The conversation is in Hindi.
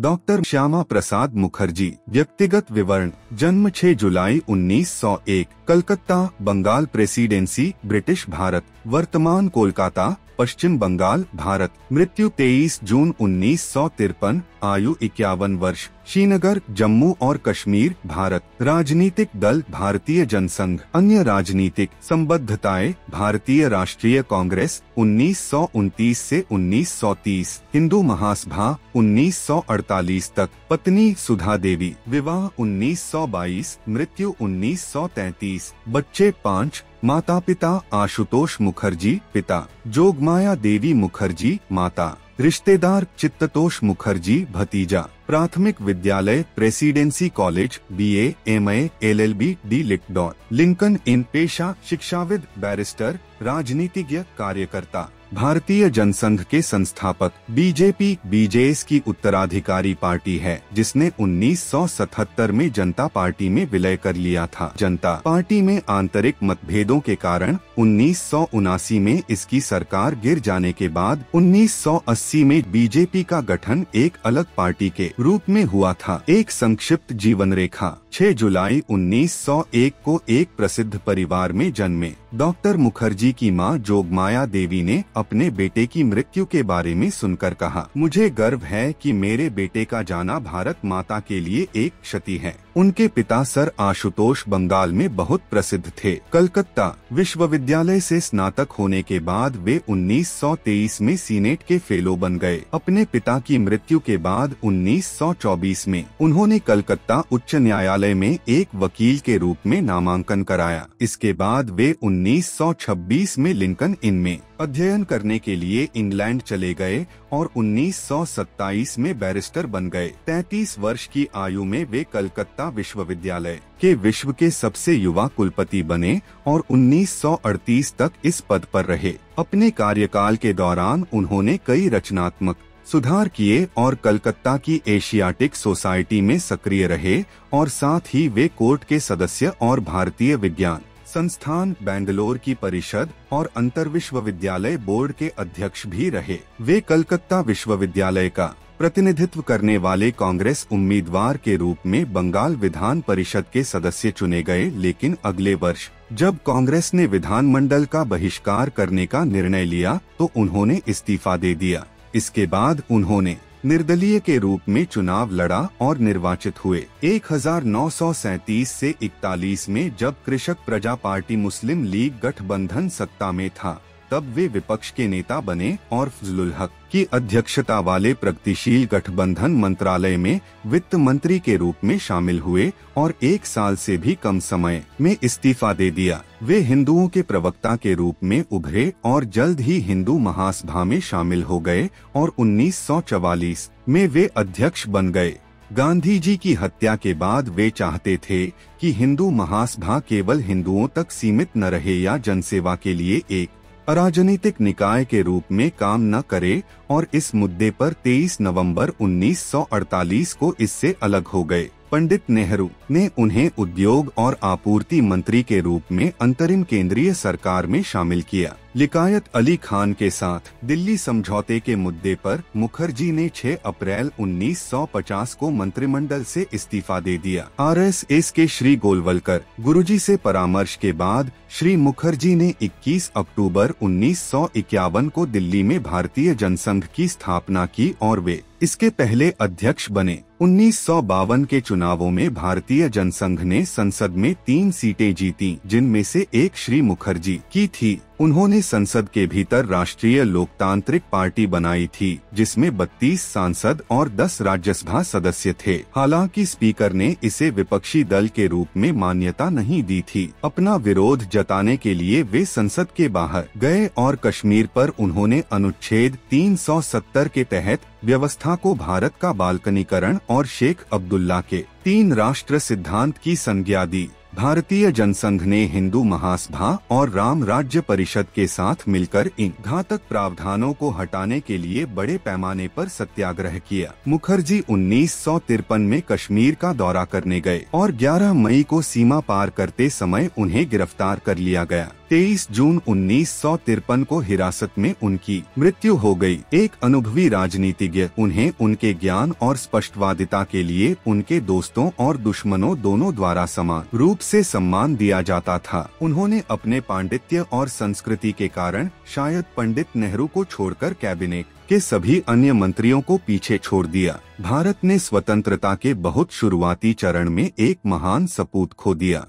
डॉक्टर श्यामा प्रसाद मुखर्जी। व्यक्तिगत विवरण: जन्म 6 जुलाई 1901, कलकत्ता, बंगाल प्रेसिडेंसी, ब्रिटिश भारत। वर्तमान कोलकाता, पश्चिम बंगाल, भारत। मृत्यु 23 जून 1953, आयु 51 वर्ष। श्रीनगर, जम्मू और कश्मीर, भारत। राजनीतिक दल भारतीय जनसंघ। अन्य राजनीतिक संबद्धताएं: भारतीय राष्ट्रीय कांग्रेस 1929 से 1930, हिंदू महासभा 1948 तक। पत्नी सुधा देवी। विवाह 1922, मृत्यु 1933। बच्चे 5। माता पिता: आशुतोष मुखर्जी पिता, जोगमाया देवी मुखर्जी माता। रिश्तेदार: चित्ततोष मुखर्जी भतीजा। प्राथमिक विद्यालय Presidency College, BA, MA, LLB, D.Litt. Lincoln Inn. पेशा: शिक्षाविद, बैरिस्टर, राजनीतिज्ञ, कार्यकर्ता। भारतीय जनसंघ के संस्थापक। बीजेपी BJS की उत्तराधिकारी पार्टी है, जिसने 1977 में जनता पार्टी में विलय कर लिया था। जनता पार्टी में आंतरिक मतभेदों के कारण 1979 में इसकी सरकार गिर जाने के बाद 1980 में बीजेपी का गठन एक अलग पार्टी के रूप में हुआ था। एक संक्षिप्त जीवन रेखा: 6 जुलाई 1901 को एक प्रसिद्ध परिवार में जन्मे। डॉक्टर मुखर्जी की मां जोगमाया देवी ने अपने बेटे की मृत्यु के बारे में सुनकर कहा, मुझे गर्व है कि मेरे बेटे का जाना भारत माता के लिए एक क्षति है। उनके पिता सर आशुतोष बंगाल में बहुत प्रसिद्ध थे। कलकत्ता विश्वविद्यालय से स्नातक होने के बाद वे 1923 में सीनेट के फेलो बन गए। अपने पिता की मृत्यु के बाद 1924 में उन्होंने कलकत्ता उच्च न्यायालय में एक वकील के रूप में नामांकन कराया। इसके बाद वे 1926 में लिंकन इन में अध्ययन करने के लिए इंग्लैंड चले गए और 1927 में बैरिस्टर बन गए। 33 वर्ष की आयु में वे कलकत्ता विश्वविद्यालय के विश्व के सबसे युवा कुलपति बने और 1938 तक इस पद पर रहे। अपने कार्यकाल के दौरान उन्होंने कई रचनात्मक सुधार किए और कलकत्ता की एशियाटिक सोसाइटी में सक्रिय रहे और साथ ही वे कोर्ट के सदस्य और भारतीय विज्ञान संस्थान बेंगलोर की परिषद और अंतरविश्वविद्यालय बोर्ड के अध्यक्ष भी रहे। वे कलकत्ता विश्वविद्यालय का प्रतिनिधित्व करने वाले कांग्रेस उम्मीदवार के रूप में बंगाल विधान परिषद के सदस्य चुने गए, लेकिन अगले वर्ष जब कांग्रेस ने विधानमंडल का बहिष्कार करने का निर्णय लिया तो उन्होंने इस्तीफा दे दिया। इसके बाद उन्होंने निर्दलीय के रूप में चुनाव लड़ा और निर्वाचित हुए। 1937 से 41 में जब कृषक प्रजा पार्टी मुस्लिम लीग गठबंधन सत्ता में था, तब वे विपक्ष के नेता बने और फजलुल हक की अध्यक्षता वाले प्रगतिशील गठबंधन मंत्रालय में वित्त मंत्री के रूप में शामिल हुए और 1 साल से भी कम समय में इस्तीफा दे दिया। वे हिंदुओं के प्रवक्ता के रूप में उभरे और जल्द ही हिंदू महासभा में शामिल हो गए और 1944 में वे अध्यक्ष बन गए। गांधी जी की हत्या के बाद वे चाहते थे कि हिंदू महासभा केवल हिंदुओं तक सीमित न रहे या जनसेवा के लिए एक अराजनीतिक निकाय के रूप में काम न करे और इस मुद्दे पर 23 नवंबर 1948 को इससे अलग हो गए। पंडित नेहरू ने उन्हें उद्योग और आपूर्ति मंत्री के रूप में अंतरिम केंद्रीय सरकार में शामिल किया। लिकायत अली खान के साथ दिल्ली समझौते के मुद्दे पर मुखर्जी ने 6 अप्रैल 1950 को मंत्रिमंडल से इस्तीफा दे दिया। RSS के श्री गोलवलकर गुरुजी से परामर्श के बाद श्री मुखर्जी ने 21 अक्टूबर 1951 को दिल्ली में भारतीय जनसंघ की स्थापना की और वे इसके पहले अध्यक्ष बने। 1952 के चुनावों में भारतीय जनसंघ ने संसद में 3 सीटें जीती, जिनमें से एक श्री मुखर्जी की थी। उन्होंने संसद के भीतर राष्ट्रीय लोकतांत्रिक पार्टी बनाई थी, जिसमें 32 सांसद और 10 राज्यसभा सदस्य थे। हालांकि स्पीकर ने इसे विपक्षी दल के रूप में मान्यता नहीं दी थी। अपना विरोध जताने के लिए वे संसद के बाहर गए और कश्मीर पर उन्होंने अनुच्छेद 370 के तहत व्यवस्था को भारत का बाल्कनीकरण और शेख अब्दुल्ला के 3 राष्ट्र सिद्धांत की संज्ञा दी। भारतीय जनसंघ ने हिंदू महासभा और राम राज्य परिषद के साथ मिलकर इन घातक प्रावधानों को हटाने के लिए बड़े पैमाने पर सत्याग्रह किया। मुखर्जी 1953 में कश्मीर का दौरा करने गए और 11 मई को सीमा पार करते समय उन्हें गिरफ्तार कर लिया गया। 23 जून 1953 को हिरासत में उनकी मृत्यु हो गई। एक अनुभवी राजनीतिज्ञ, उन्हें उनके ज्ञान और स्पष्टवादिता के लिए उनके दोस्तों और दुश्मनों दोनों द्वारा समान रूप से सम्मान दिया जाता था। उन्होंने अपने पांडित्य और संस्कृति के कारण शायद पंडित नेहरू को छोड़कर कैबिनेट के सभी अन्य मंत्रियों को पीछे छोड़ दिया। भारत ने स्वतंत्रता के बहुत शुरुआती चरण में एक महान सपूत खो दिया।